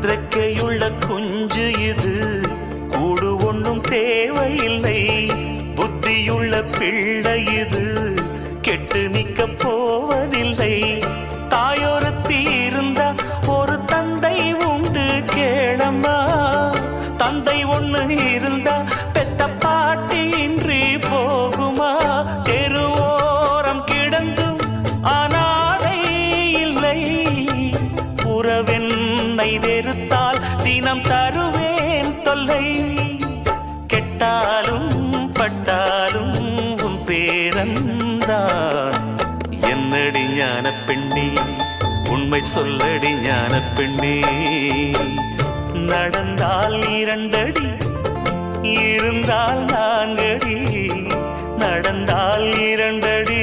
ரெக்கையுள்ள குஞ்சு இது, கூடு ஒன்றும் தேவையில்லை. புத்தியுள்ள பிள்ளை இது, கெட்டு நிக்க போவதில்லை. தாயொருத்தி இருந்தா ஒரு தந்தை உண்டு கேளம்மா. தந்தை ஒண்ணு இருந்தா பெத்த பாட்டி இன்றி போகுமா? தெருவோரம் கிடந்தும் அனாதை இல்லை. உறவென்னை வெறுத்தால் தினம் தருவேன் தொல்லை. கெட்டாலும் பட்டாலும் உன் பேரந்தான். என்னடி ஞான பெண்ணே, உண்மை சொல்லடி ஞான பெண்ணே. நடந்தால் 2 அடி, இருந்தால் 4 அடி. நடந்தால் 2 அடி,